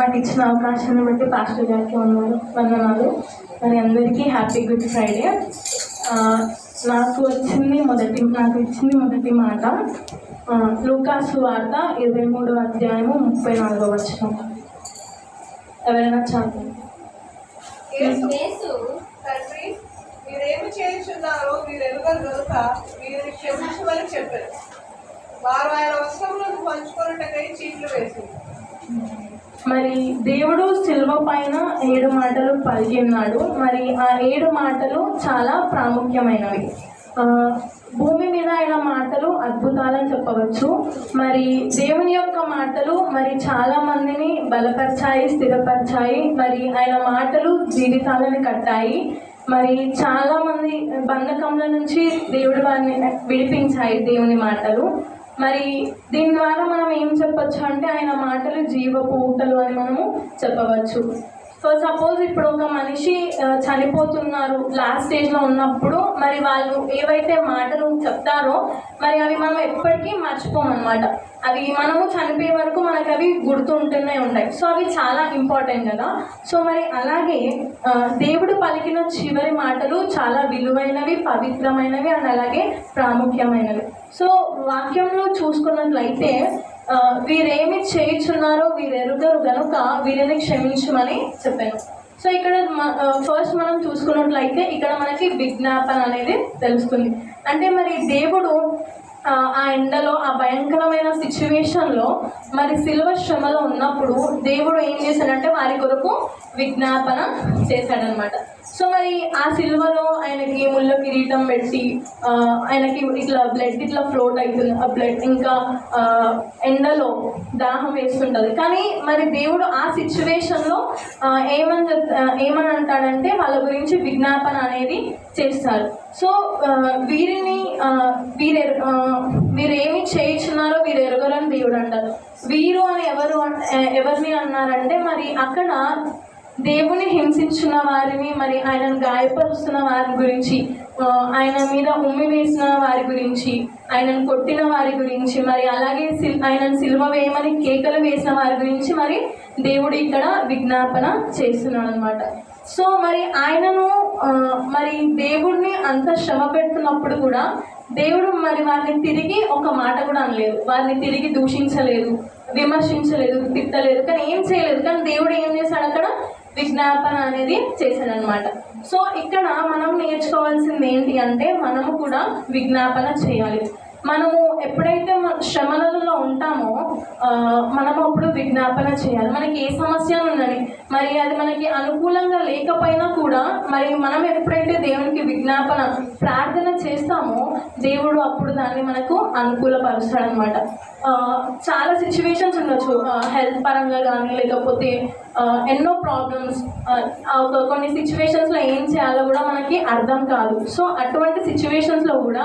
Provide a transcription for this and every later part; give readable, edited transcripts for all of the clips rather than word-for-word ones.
నాకు ఇచ్చిన అవకాశాన్ని బట్టి పాస్టర్ గారికి వందనాలు. మరి అందరికీ హ్యాపీ గుడ్ ఫ్రైడే. నాకు ఇచ్చింది మొదటి మాట లూకాసు వార్త 23వ అధ్యాయము 34వ వచనం. ఎవరైనా చదువు. తండ్రి, మీరేమి చేయించున్నారో మీరు ఎరుగరు కనుక మీరు క్షమించమని చెప్పారు. వారు ఆయన వస్త్రములను పంచుకొనుటకై చీట్లు వేసి. మరి దేవుడు శిల్వ పైన 7 మాటలు పలికి ఉన్నాడు. మరి ఆ 7 మాటలు చాలా ప్రాముఖ్యమైనవి. భూమి మీద ఆయన మాటలు అద్భుతాలని చెప్పవచ్చు. మరి దేవుని యొక్క మాటలు మరి చాలా మందిని బలపరిచాయి, స్థిరపరిచాయి. మరి ఆయన మాటలు జీవితాలను కట్టాయి. మరి చాలా మంది బంధకముల నుంచి దేవుడు వారిని విడిపించాయి దేవుని మాటలు. మరి దీని ద్వారా మనం ఏం చెప్పచ్చు అంటే ఆయన మాటలు జీవపు ఊటలు అని మనము చెప్పవచ్చు. సో సపోజ్ ఇప్పుడు ఒక మనిషి చనిపోతున్నారు, లాస్ట్ స్టేజ్లో ఉన్నప్పుడు మరి వాళ్ళు ఏవైతే మాటలు చెప్తారో మరి అవి మనం ఎప్పటికీ మర్చిపోమన్నమాట. అవి మనము చనిపోయే వరకు మనకు అవి గుర్తుంటూనే ఉంటాయి. సో అవి చాలా ఇంపార్టెంట్ కదా. సో మరి అలాగే దేవుడు పలికిన చివరి మాటలు చాలా విలువైనవి, పవిత్రమైనవి అండ్ అలాగే ప్రాముఖ్యమైనవి. సో వాక్యంలో చూసుకున్నట్లయితే వీరేమి చేయుచున్నారో వీరెరుగరు గనుక వీరిని క్షమించమని చెప్పాను. సో ఇక్కడ ఫస్ట్ మనం చూసుకున్నట్లయితే ఇక్కడ మనకి విజ్ఞాపన అనేది తెలుస్తుంది. అంటే మరి దేవుడు ఆ ఎండలో, ఆ భయంకరమైన సిచ్యువేషన్లో మరి సిలువ శ్రమలో ఉన్నప్పుడు దేవుడు ఏం చేశాడంటే వారి కొరకు విజ్ఞాపన చేశాడనమాట. సో మరి ఆ సిలువలో ఆయనకి ముళ్ళ కిరీటం పెట్టి ఆయనకి ఇట్లా బ్లడ్ ఇట్లా ఫ్లోట్ అవుతుంది. ఆ బ్లడ్ ఇంకా ఎండలో దాహం వేస్తుంటుంది. కానీ మరి దేవుడు ఆ సిచ్యువేషన్లో ఏమని అంటాడంటే వాళ్ళ గురించి విజ్ఞాపన అనేది చేస్తారు. సో వీరేమి చేయించున్నారో వీరు ఎరుగరని దేవుడు అంటారు. వీరు అని ఎవరిని అన్నారంటే మరి అక్కడ దేవుని హింసించిన వారిని, మరి ఆయనను గాయపరుస్తున్న వారి గురించి, ఆయన మీద ఉమ్మి వేసిన వారి గురించి, ఆయనను కొట్టిన వారి గురించి, మరి అలాగే ఆయనను సిలువ వేయమని కేకలు వేసిన వారి గురించి మరి దేవుడు ఇక్కడ విజ్ఞాపన చేస్తున్నాడు అనమాట. సో మరి ఆయనను మరి దేవుడిని అంత శ్రమ పెడుతున్నప్పుడు కూడా దేవుడు మరి వారిని తిరిగి ఒక మాట కూడా అనలేదు, వారిని తిరిగి దూషించలేదు, విమర్శించలేదు, తిట్టలేదు, కానీ ఏం చేయలేదు. కానీ దేవుడు ఏం చేశాడు, అక్కడ విజ్ఞాపన అనేది చేశాడనమాట. సో ఇక్కడ మనం నేర్చుకోవాల్సింది ఏంటి అంటే మనము కూడా విజ్ఞాపన చేయాలి. మనము ఎప్పుడైతే శ్రమలలో ఉంటామో మనము అప్పుడు విజ్ఞాపన చేయాలి. మనకి ఏ సమస్య ఉందని మరి అది మనకి అనుకూలంగా లేకపోయినా కూడా మరి మనం ఎప్పుడైతే దేవునికి విజ్ఞాపన ప్రార్థన చేస్తామో దేవుడు అప్పుడు దాన్ని మనకు అనుకూలపరుస్తాడనమాట. చాలా సిచ్యువేషన్స్ ఉండొచ్చు, హెల్త్ పరంగా కానీ లేకపోతే ఎన్నో ప్రాబ్లమ్స్, కొన్ని సిచ్యువేషన్స్లో ఏం చేయాలో కూడా మనకి అర్థం కాదు. సో అటువంటి సిచ్యువేషన్స్లో కూడా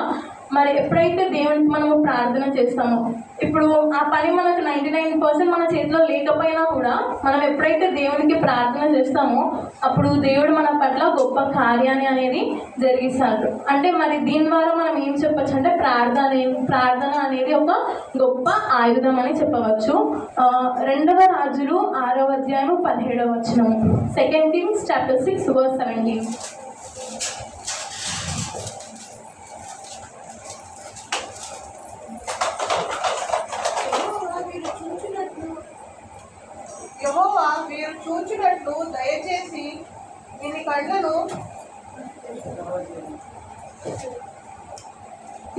మరి ఎప్పుడైతే దేవునికి మనము ప్రార్థన చేస్తామో, ఇప్పుడు ఆ పని మనకు 99% మన చేతిలో లేకపోయినా కూడా మనం ఎప్పుడైతే దేవునికి ప్రార్థన చేస్తామో అప్పుడు దేవుడు మన పట్ల గొప్ప కార్యాన్ని అనేది జరిగిస్తాడు. అంటే మరి దీని ద్వారా మనం ఏం చెప్పచ్చు అంటే ప్రార్థన అనేది ఒక గొప్ప ఆయుధం అని చెప్పవచ్చు. 2వ రాజులు 6వ అధ్యాయం 17వ వచనం. 2 Kings chapter 6 verse 17.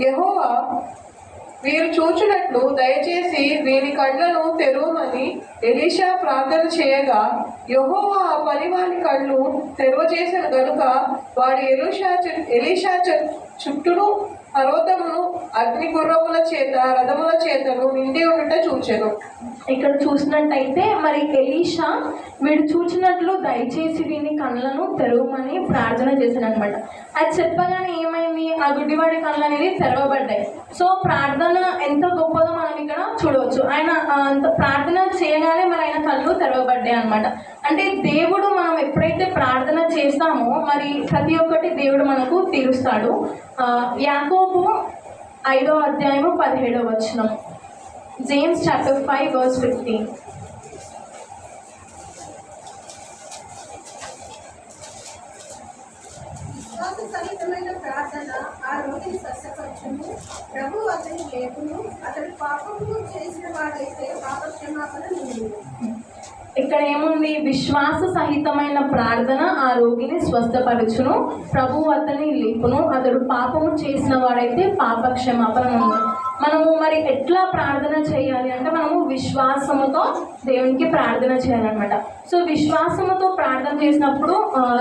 యెహోవా మీరు చూచినట్లు దయచేసి వీని కళ్ళను తెరవమని ఎలీషా ప్రార్థన చేయగా యెహోవా ఆ పనివాని కళ్ళు తెరవచేసిన గనుక వాడు ఎలీషా చుట్టూను పర్వతమును అగ్ని గుర్రముల చేత రథముల చేతను నిండి ఉండుట చూచెను. ఇక్కడ చూసినట్టయితే మరి ఎలీషా వీడు చూచినట్లు దయచేసి వీని కళ్ళను తెరవమని ప్రార్థన చేశాడు అనమాట. అది చెప్పగానే ఏమైంది, ఆ గుడ్డివాడి కళ్ళు అనేది తెరవబడ్డాయి. సో ప్రార్థన ఎంత గొప్పదో మనం ఇక్కడ చూడవచ్చు. ఆయన ప్రార్థన చేయగానే మరి ఆయన కళ్ళు తెరవబడ్డాయి అనమాట. అంటే దేవుడు మనం ఎప్పుడైతే ప్రార్థన చేస్తామో మరి ప్రతి ఒక్కటి దేవుడు మనకు తీరుస్తాడు. యాకోబు 5వ అధ్యాయము 17వ వచనం. James chapter 5 verse 15. సహితమైన ప్రార్థన ఆ రోగిని స్వస్థపరచును. ప్రభు అతని లేకును. అతడు పాపము చేసిన వాడైతే పాప క్షమాపణ నుండును. ఇక్కడ ఏముంది? విశ్వాస సహితమైన ప్రార్థన ఆ రోగిని స్వస్థపరచును, ప్రభు అతని లేపును, అతడు పాపము చేసిన వాడైతే పాప క్షమాపణ ఉంది. మనము మరి ఎట్లా ప్రార్థన చేయాలి అంటే మనము విశ్వాసముతో దేవునికి ప్రార్థన చేయాలన్నమాట. సో విశ్వాసముతో ప్రార్థన చేసినప్పుడు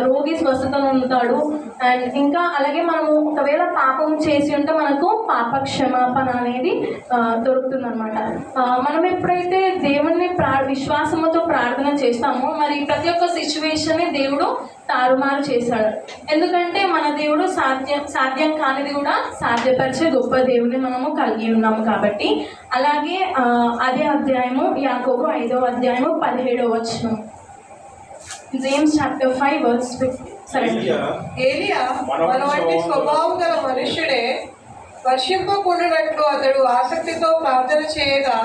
రోగి స్వస్థత పొందుతాడు. అండ్ ఇంకా అలాగే మనము ఒకవేళ పాపం చేసి ఉంటే మనకు పాప క్షమాపణ అనేది దొరుకుతుంది అనమాట. మనం ఎప్పుడైతే దేవుణ్ణి విశ్వాసముతో ప్రార్థన చేస్తామో మరి ప్రతి ఒక్క సిచ్యువేషన్ని దేవుడు తారుమారు చేశాడు. ఎందుకంటే మన దేవుడు సాధ్యం కానిది కూడా సాధ్యపరిచే గొప్ప దేవుని మనము కలిగి ఉన్నాము కాబట్టి. అలాగే అదే అధ్యాయము యాకోబు 5వ అధ్యాయము 17వ వచనం, జేమ్స్ చాప్టర్ 5 verse 17. ఏలియా మన వంటి స్వభావం గల మనుష్యుడే. వర్షింపకుండానట్లు అతడు ఆసక్తితో ప్రార్థన చేయగా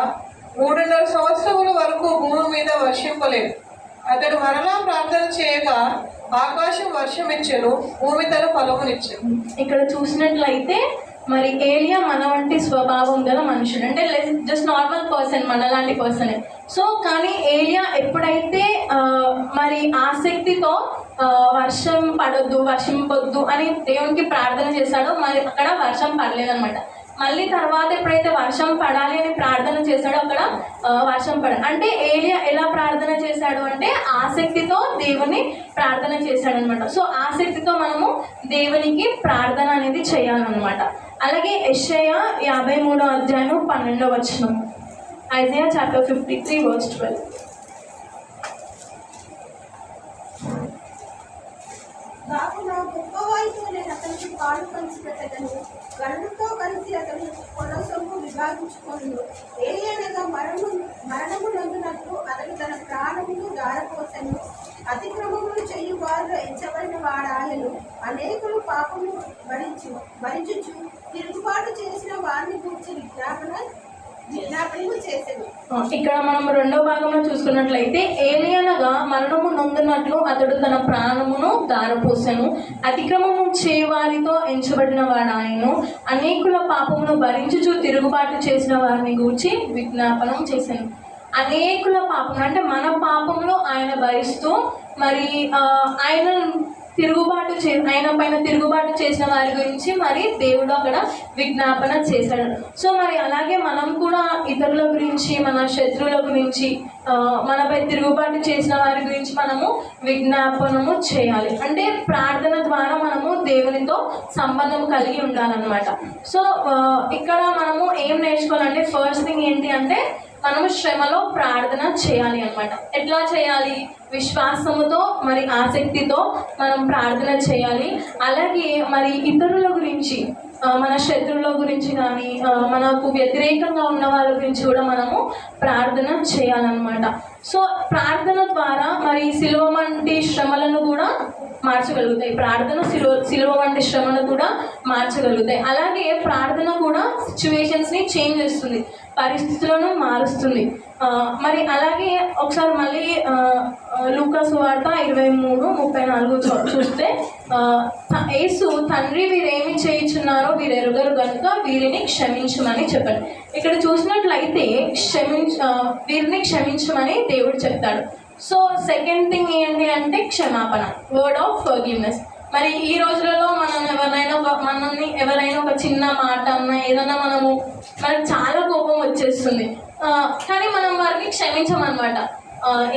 3.5 సంవత్సరముల వరకు భూమి మీద వర్షింపలేదు. అతడు మరలా ప్రార్థన చేయగా ఆకాశం వర్షం ఇచ్చెను, భూమి తన ఫలమునిచ్చెను. ఇక్కడ చూసినట్లయితే మరి ఏలియా మన వంటి స్వభావం గల మనుషుడు, అంటే జస్ట్ నార్మల్ పర్సన్, మనలాంటి పర్సనే. సో కానీ ఏలియా ఎప్పుడైతే మరి ఆసక్తితో వర్షం పడొద్దు, వర్షింపొద్దు అని దేవునికి ప్రార్థన చేశాడో మరి అక్కడ వర్షం పడలేదన్నమాట. మళ్ళీ తర్వాత ఎప్పుడైతే వర్షం పడాలి అని ప్రార్థన చేశాడో అక్కడ వర్షం పడాలి. అంటే ఏలియా ఎలా ప్రార్థన చేశాడు అంటే ఆసక్తితో దేవుని ప్రార్థన చేశాడు అనమాట. సో ఆసక్తితో మనము దేవునికి ప్రార్థన అనేది చేయాలన్నమాట. అలాగే యెషయా 53వ అధ్యాయం 12వ వచనం, ఐజయా చాప్టర్ 53 verse 12. కాకుండా గొప్ప వైపు నేను అతనికి పాలు పంచి పెట్టగలను, గనులతో కలిసి అతని పొల సొమ్ము విభాగించుకొను. ఏలియనగా మరణము నందునట్లు అతడు తన ప్రాణమును దారపోసెను. అతిక్రమములు చేయు వారు ఎంచబడిన వాడాయను. అనేకులు పాపము భరించుచు తిరుగుబాటు చేసిన వారిని గురించి విజ్ఞాపనము చేసెను. ఇక్కడ మనం 2వ భాగంలో చూసుకున్నట్లయితే ఏలియనగా మరణము నొందునట్లు అతడు తన ప్రాణమును దారపోసెను. అతిక్రమము చేయవారితో ఎంచబడిన వాడు ఆయను. అనేకుల పాపమును భరించుచు తిరుగుబాటు చేసిన వారిని గూర్చి విజ్ఞాపనం చేశాను. అనేకుల పాపం అంటే మన పాపంలో ఆయన భరిస్తూ మరి ఆయన పైన తిరుగుబాటు చేసిన వారి గురించి మరి దేవుడు అక్కడ విజ్ఞాపన చేశాడు. సో మరి అలాగే మనం కూడా ఇతరుల గురించి, మన శత్రువుల గురించి, మనపై తిరుగుబాటు చేసిన వారి గురించి మనము విజ్ఞాపనము చేయాలి. అంటే ప్రార్థన ద్వారా మనము దేవునితో సంబంధం కలిగి ఉండాలన్నమాట. సో ఇక్కడ మనము ఏం నేర్చుకోవాలంటే ఫస్ట్ థింగ్ ఏంటి అంటే మనము శ్రమలో ప్రార్థన చేయాలి అన్నమాట. ఎట్లా చేయాలి? విశ్వాసముతో మరి ఆసక్తితో మనం ప్రార్థన చేయాలి. అలాగే మరి ఇతరుల గురించి, మన శత్రువుల గురించి కానీ మనకు వ్యతిరేకంగా ఉన్న వాళ్ళ గురించి కూడా మనము ప్రార్థన చేయాలన్నమాట. సో ప్రార్థన ద్వారా మరి సిలువ వంటి శ్రమలను కూడా మార్చగలుగుతాయి. ప్రార్థన సిలువ వంటి శ్రమను కూడా మార్చగలుగుతాయి. అలాగే ప్రార్థన కూడా సిచ్యువేషన్స్ని చేంజ్ చేస్తుంది, పరిస్థితులను మారుస్తుంది. మరి అలాగే ఒకసారి మళ్ళీ లూకా సువార్త 23:34 చూస్తే యేసు తండ్రి వీరేమి చేయుచున్నారో వీరు ఎరుగరు కనుక వీరిని క్షమించమని చెప్పాడు. ఇక్కడ చూసినట్లయితే వీరిని క్షమించమని దేవుడు చెప్తాడు. సో సెకండ్ థింగ్ ఏంటి అంటే క్షమాపణ, వర్డ్ ఆఫ్ ఫర్గివ్నెస్. మరి ఈ రోజులలో మనల్ని ఎవరైనా ఒక చిన్న మాట అన్నా ఏదన్నా మనకు చాలా కోపం వచ్చేస్తుంది, కానీ మనం వారికి క్షమించమన్నమాట.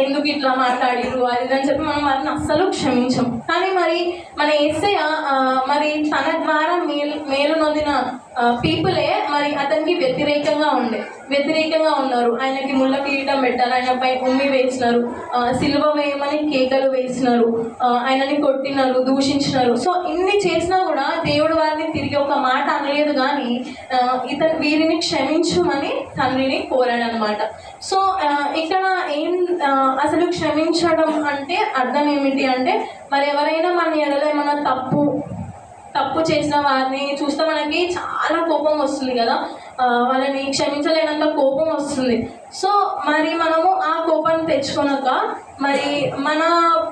ఎందుకు ఇట్లా మాట్లాడిరు అది అని చెప్పి మనం వారిని అస్సలు క్షమించం. కానీ మరి మన యేసయ్య మరి తన ద్వారా మేలు నొందిన పీపులే మరి అతనికి వ్యతిరేకంగా ఉన్నారు. ఆయనకి ముళ్ళ కిరీటం పెట్టారు, ఆయనపై ఉమ్మి వేసినారు, సిలువ వేయమని కేకలు వేసినారు, ఆయనని కొట్టినారు, దూషించినారు. సో ఇన్ని చేసినా కూడా దేవుడు వారిని తిరిగి ఒక మాట అనలేదు, కానీ వీరిని క్షమించమని తండ్రిని కోరాడనమాట. సో ఇక్కడ అసలు క్షమించడం అంటే అర్థం ఏమిటి అంటే మరి ఎవరైనా మన ఎడలో ఏమైనా తప్పు చేసిన వారిని చూస్తే మనకి చాలా కోపం వస్తుంది కదా. వాళ్ళని క్షమించలేనంత కోపం వస్తుంది. సో మరి మనము ఆ కోపాన్ని తెచ్చుకున్నాక మరి మన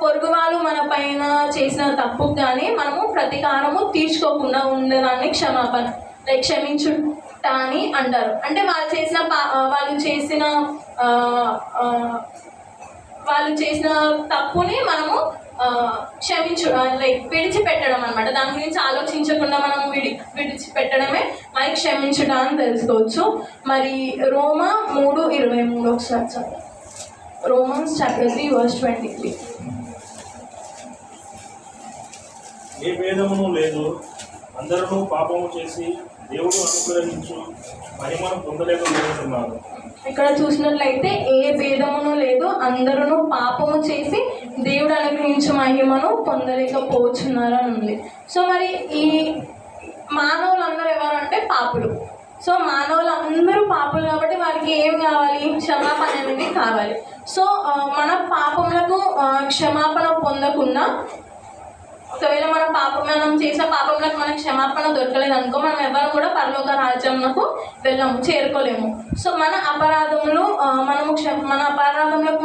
పొరుగు వాళ్ళు మన పైన చేసిన తప్పుకు కానీ మనము ప్రతీకారము తీర్చుకోకుండా ఉండడాన్ని క్షమాపణ క్షమించుట అని అంటారు. అంటే వాళ్ళు చేసిన తప్పుని మనము విడిచిపెట్టడం అనమాట. దాని గురించి ఆలోచించకుండా మనం విడిచిపెట్టడమే మరి క్షమించుట అని తెలుసుకోవచ్చు. మరి రోమా 3:23 ఒకసారి చదువు. Romans chapter 3 verse 23. ఏ భేదమును లేదు, అందరూ పాపము చేసి దేవుడు అనుగ్రహించు మహిమను పొందలేకపోతున్నారు. ఇక్కడ చూసినట్లయితే ఏ భేదమును లేదు, అందరూ పాపము చేసి దేవుడు అనుగ్రహించే మహిమను పొందలేకపోతున్నారు అని ఉంది. సో మరి ఈ మానవులందరూ ఎవరంటే పాపులు. సో మానవులందరూ పాపులు కాబట్టి వారికి ఏం కావాలి? క్షమాపణ అనేది కావాలి. సో మన పాపములకు క్షమాపణ పొందకుండా, ఒకవేళ మనం చేసిన పాపంలోకి మనకు క్షమాపణ దొరకలేదు అనుకో, మనం ఎవరు కూడా పరలోక రాజ్యంలో చేరుకోలేము. సో మన అపరాధంలోకి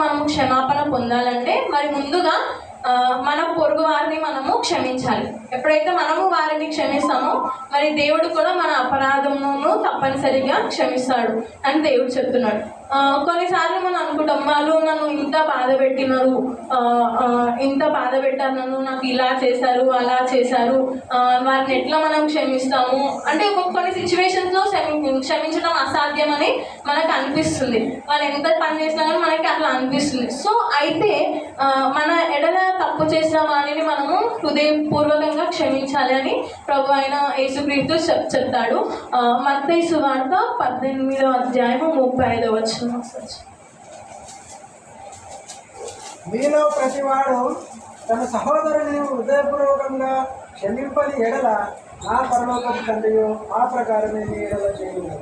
మనము క్షమాపణ పొందాలంటే మరి ముందుగా మన పొరుగు వారిని మనము క్షమించాలి. ఎప్పుడైతే మనము వారిని క్షమిస్తామో మరి దేవుడు కూడా మన అపరాధమును తప్పనిసరిగా క్షమిస్తాడు అని దేవుడు చెప్తున్నాడు. కొన్నిసార్లు మనం అనుకుంటాం, వాళ్ళు నన్ను ఇంత బాధ పెట్టారు, నన్ను నాకు ఇలా చేశారు అలా చేశారు, వారిని ఎట్లా మనం క్షమిస్తాము అంటే కొన్ని సిచ్యువేషన్స్లో క్షమించడం అసాధ్యమని మనకు అనిపిస్తుంది. వాళ్ళు ఎంత పని చేసినా కానీ మనకి అట్లా అనిపిస్తుంది. సో అయితే మన ఎడల తప్పు చేసిన వారిని మనము హృదయపూర్వకంగా క్షమించాలి అని ప్రభు అయిన యేసుక్రీస్తు చెప్తాడు. మత్తయి సువార్త 18:35 మీలో ప్రతివాడు తన సహోదరుని హృదయపూర్వకంగా క్షమింపని ఎడల నా పరలోకపు తండ్రియు ఆ ప్రకారమే మీ ఎడల చేయును.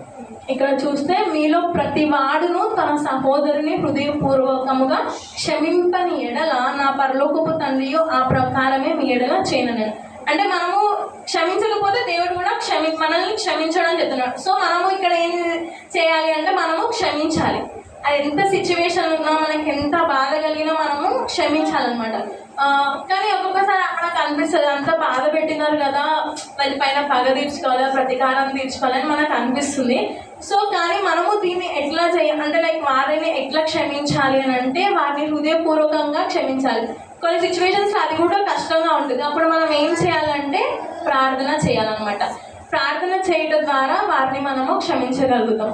ఇక్కడ చూస్తే మీలో ప్రతి వాడును తన సహోదరుని హృదయపూర్వకముగా క్షమింపని ఎడల నా పరలోకపు తండ్రియు ఆ ప్రకారమే మీ ఎడల చేయను. అంటే మనము క్షమించకపోతే దేవుడు కూడా మనల్ని క్షమించడం చెప్తున్నాడు. సో మనము ఇక్కడ ఏం చేయాలి అంటే మనము క్షమించాలి. అది ఎంత సిచ్యువేషన్ ఉన్నా, మనకి ఎంత బాధ కలిగినా మనము క్షమించాలన్నమాట. కానీ ఒక్కొక్కసారి అక్కడ అనిపిస్తుంది, అంత బాధ పెట్టినారు కదా, వాళ్ళ పైన పగ తీర్చుకోవాలా, ప్రతీకారం తీర్చుకోవాలని మనకు అనిపిస్తుంది. సో కానీ మనము దీన్ని ఎట్లా అంటే వారిని ఎట్లా క్షమించాలి అని అంటే వారిని హృదయపూర్వకంగా క్షమించాలి. కొన్ని సిచ్యువేషన్స్ అది కూడా కష్టంగా ఉంటుంది. అప్పుడు మనం ఏం చేయాలంటే ప్రార్థన చేయాలన్నమాట. ప్రార్థన చేయడం ద్వారా వారిని మనము క్షమించగలుగుతాం.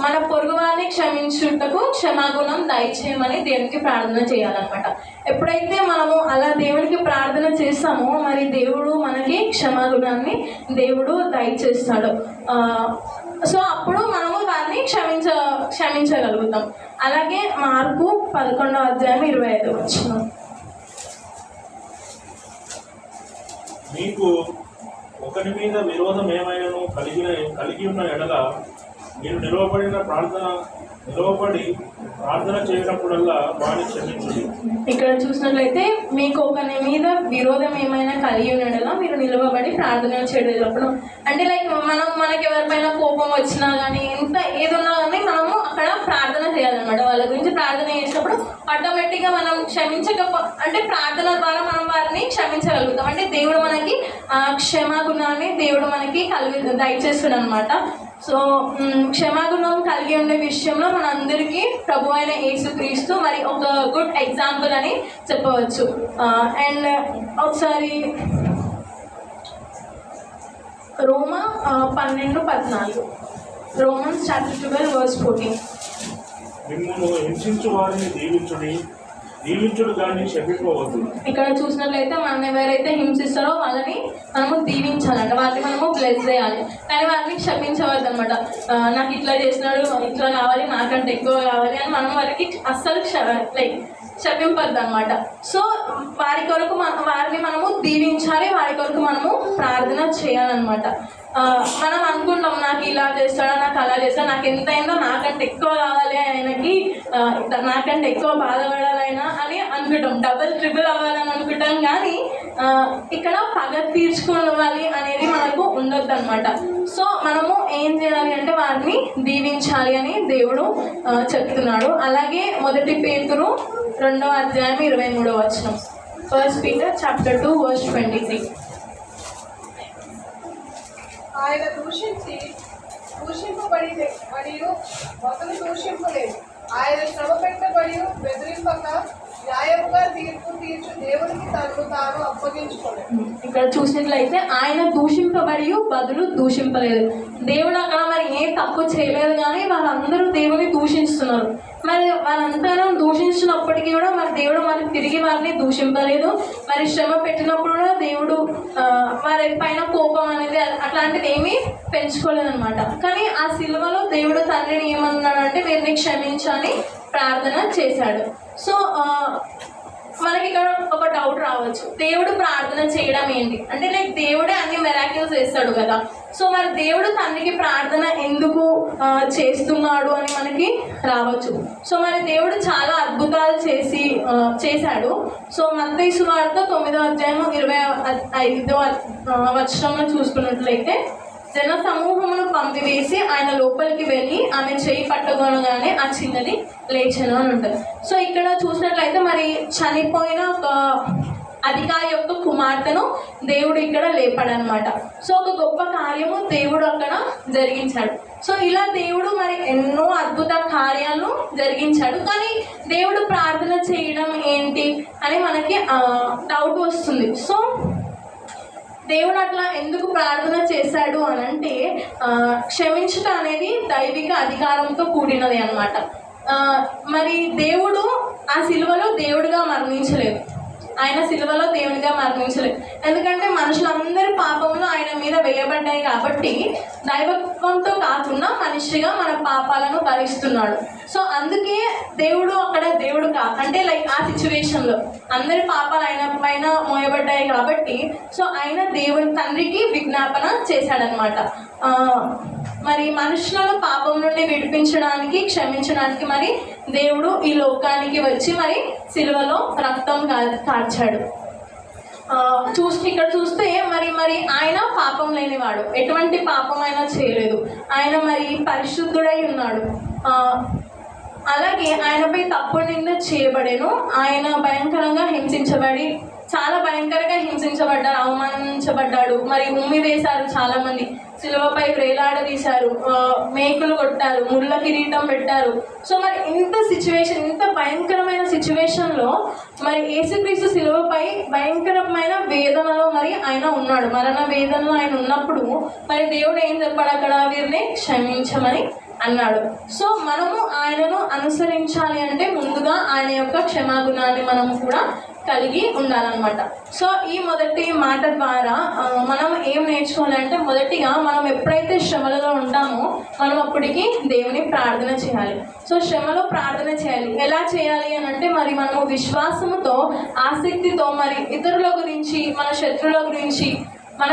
మన పొరుగు వారిని క్షమించుటకు క్షమాగుణం దయచేయమని దేవునికి ప్రార్థన చేయాలన్నమాట. ఎప్పుడైతే మనము అలా దేవునికి ప్రార్థన చేస్తామో మరి దేవుడు మనకి క్షమాగుణాన్ని దేవుడు దయచేస్తాడు. సో అప్పుడు మనము వారిని క్షమించగలుగుతాం. అలాగే మార్కు 11:25 మీకు ఒకరి మీద విరోధం ఏమైనాను కలిగి ఉన్న ఎడల మీరు నిలవబడి ప్రార్థన చేయనప్పుడల్లా వారిని క్షమించండి. ఇక్కడ చూసినట్లయితే మీకు ఒకరి మీద విరోధం ఏమైనా కలిగి ఉండేలా మీరు నిలవబడి ప్రార్థన చేయడం. అంటే మనకి ఎవరిపైన కోపం వచ్చినా కానీ ఎంత ఏదున్నా కానీ మనము అక్కడ ప్రార్థన చేయాలన్నమాట. వాళ్ళ గురించి ప్రార్థన చేసినప్పుడు ఆటోమేటిక్గా మనం అంటే ప్రార్థన ద్వారా మనం వారిని క్షమించగలుగుతాం. అంటే దేవుడు మనకి క్షమాగుణాన్ని దేవుడు మనకి దయచేస్తాడు అనమాట. సో క్షమాగుణం కలిగి ఉండే విషయంలో మనందరికీ ప్రభు అయిన యేసుక్రీస్తు మరి ఒక గుడ్ ఎగ్జాంపుల్ అని చెప్పవచ్చు. అండ్ ఒకసారి రోమా 12:14 రోమన్స్ చాప్టర్ 12:14 మిమ్మల్ని హింసించు వారిని దీవించుడు కానీ శపించవద్దు. ఇక్కడ చూసినట్లయితే మనం ఎవరైతే హింసిస్తారో వాళ్ళని మనము దీవించాలంట, వాటిని మనము బ్లెస్ చేయాలి. కానీ వారిని క్షమించవద్దు అనమాట. నాకు ఇట్లా చేసినాడు, ఇట్లా కావాలి, నాకంటే ఎక్కువ కావాలి అని మనం వారికి అస్సలు క్షమింపద్దు అనమాట. సో వారిని మనము దీవించాలి, వారి కొరకు మనము ప్రార్థన చేయాలన్నమాట. మనం అనుకుంటాం నాకు ఇలా చేస్తాడా, నాకు అలా చేస్తాడా, నాకు ఎంత అయిందో నాకంటే ఎక్కువ కావాలి, ఆయనకి నాకంటే ఎక్కువ బాధపడాలి అయినా అని అనుకుంటాం, డబుల్ ట్రిపుల్ అవ్వాలని అనుకుంటాం. కానీ ఇక్కడ పగ తీర్చుకోవాలి అనేది మనకు ఉండొద్దు అనమాట. సో మనము ఏం చేయాలి అంటే వారిని దీవించాలి అని దేవుడు చెప్తున్నాడు. అలాగే 1 పేతురు 2వ అధ్యాయం 23వ వచనం, 1 Peter chapter 2 verse 23. ఆయన దూషింపబడి మరియు మొదలు దూషింపలేదు. ఆయన శ్రమ పెట్టబడి బెదిరింపక న్యాయముగా తీర్పు తీర్చు దేవునికి తనను తాను అప్పగించుకోలేదు. ఇక్కడ చూసినట్లయితే ఆయన దూషింపబడి బదులు దూషింపలేదు. దేవుడు అక్కడ మరి ఏ తప్పు చేయలేదు, కానీ వాళ్ళందరూ దేవుని దూషిస్తున్నారు. మరి వాళ్ళందరూ దూషించినప్పటికీ కూడా మరి దేవుడు మరి తిరిగి వారిని దూషింపలేదు. మరి శ్రమ పెట్టినప్పుడు కూడా దేవుడు వారి పైన కోపం అనేది అట్లాంటిది ఏమీ పెంచుకోలేదు అనమాట. కానీ ఆ సిలువలో దేవుడు తండ్రిని ఏమన్నాడంటే వీరిని క్షమించని ప్రార్థన చేశాడు. సో మనకి ఇక్కడ ఒక డౌట్ రావచ్చు, దేవుడు ప్రార్థన చేయడం ఏంటి అంటే లైక్ దేవుడే అన్ని మెరాకిల్స్ చేస్తాడు కదా. సో మరి దేవుడు తండ్రికి ప్రార్థన ఎందుకు చేస్తున్నాడు అని మనకి రావచ్చు. సో మరి దేవుడు చాలా అద్భుతాలు చేశాడు. సో మత్తయి సువార్త 9వ అధ్యాయం 25వ వచనంలో చూసుకున్నట్లయితే, జన సమూహమును పంపివేసి ఆయన లోపలికి వెళ్ళి ఆమె చేయి పట్టుకొనగానే ఆ చిన్నది లేచెను అని ఉంటుంది. సో ఇక్కడ చూసినట్లయితే మరి చనిపోయిన ఒక అధికారి యొక్క కుమార్తెను దేవుడు ఇక్కడ లేపాడనమాట. సో ఒక గొప్ప కార్యము దేవుడు అక్కడ జరిగించాడు. సో ఇలా దేవుడు మరి ఎన్నో అద్భుత కార్యాలను జరిగించాడు. కానీ దేవుడు ప్రార్థన చేయడం ఏంటి అని మనకి డౌట్ వస్తుంది. సో దేవుడు అట్లా ఎందుకు ప్రార్థన చేశాడు అని అంటే క్షమించటం అనేది దైవిక అధికారంతో కూడినది అన్నమాట. మరి దేవుడు ఆ సిలువలో దేవుడిగా మరణించలేదు, ఆయన సిలువలో దేవునిగా మరణించలేదు. ఎందుకంటే మనుషులందరి పాపములు ఆయన మీద వేయబడ్డాయి కాబట్టి దైవత్వంతో కాకుండా మనిషిగా మన పాపాలను భరిస్తున్నాడు. సో అందుకే దేవుడు అక్కడ దేవుడు అంటే లైక్ ఆ సిచ్యువేషన్లో అందరి పాపాలు ఆయన పైన మోయబడ్డాయి కాబట్టి సో ఆయన దేవుడి తండ్రికి విజ్ఞాపన చేశాడనమాట. మరి మనుషులను పాపం నుండి విడిపించడానికి క్షమించడానికి మరి దేవుడు ఈ లోకానికి వచ్చి మరి సిలువలో రక్తం కార్చాడు. ఇక్కడ చూస్తే మరి ఆయన పాపం లేనివాడు, ఎటువంటి పాపం అయినా చేయలేదు. ఆయన మరి పరిశుద్ధుడై ఉన్నాడు. అలాగే ఆయనపై తప్పుడు నింద చేయబడేను. ఆయన భయంకరంగా హింసించబడి చాలా భయంకరంగా హింసించబడ్డాడు, అవమానించబడ్డాడు. మరి ఉమ్మి వేశారు, చాలా మంది సిలువపై వేలాడదీశారు, మేకులు కొట్టారు, ముళ్ళ కిరీటం పెట్టారు. సో మరి ఇంత భయంకరమైన సిచ్యువేషన్లో మరి యేసుక్రీస్తు సిలువపై భయంకరమైన వేదనలో మరి ఆయన ఉన్నాడు. మరణ వేదనలో ఆయన ఉన్నప్పుడు మరి దేవుడు ఏం చెప్పాడు అక్కడ, వీరిని క్షమించమని అన్నాడు. సో మనము ఆయనను అనుసరించాలి అంటే ముందుగా ఆయన యొక్క క్షమాగుణాన్ని మనం కూడా కలిగి ఉండాలన్నమాట. సో ఈ మొదటి మాట ద్వారా మనం ఏం నేర్చుకోవాలంటే, మొదటిగా మనం ఎప్పుడైతే శ్రమలలో ఉంటామో మనం అప్పటికి దేవుని ప్రార్థన చేయాలి. సో శ్రమలో ప్రార్థన చేయాలి. ఎలా చేయాలి అని అంటే మరి మనము విశ్వాసముతో, ఆసక్తితో మరి ఇతరుల గురించి, మన శత్రువుల గురించి, మన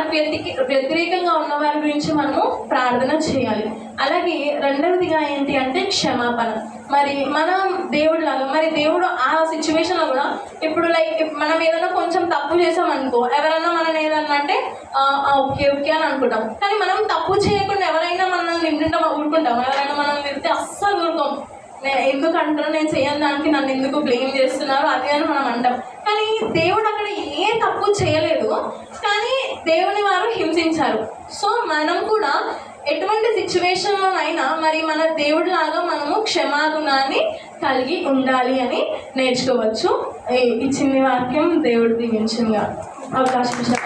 వ్యతిరేకంగా ఉన్న వారి గురించి మనము ప్రార్థన చేయాలి. అలాగే రెండవదిగా ఏంటి అంటే క్షమాపణ. మరి మనం దేవుడిలాగా మరి దేవుడు ఆ సిచ్యువేషన్లో కూడా ఇప్పుడు లైక్ మనం ఏదైనా కొంచెం తప్పు చేసామనుకో, ఎవరైనా మనల్ని ఏదన్నా అంటే ఓకే అని అనుకుంటాం. కానీ మనం తప్పు చేయకుండా ఎవరైనా మనల్ని ఊరుకుంటాం, ఎవరైనా మనల్ని తిరిగితే అస్సలు ఊరుకోం. ఎందుకు అంటారు, నేను చేయని దానికి నన్ను ఎందుకు బ్లేమ్ చేస్తున్నారు అది అని మనం అంటాం. కానీ దేవుడు అక్కడ ఏ తప్పు చేయలేదు, కానీ దేవుని వారు హింసించారు. సో మనం కూడా ఎటువంటి సిచ్యువేషన్లోనైనా మరి మన దేవుడిలాగా మనము క్షమాగుణాన్ని కలిగి ఉండాలి అని నేర్చుకోవచ్చు. ఈ చిన్ని వాక్యం దేవుడు దీవించిందిగా అవకాశం ఇచ్చిన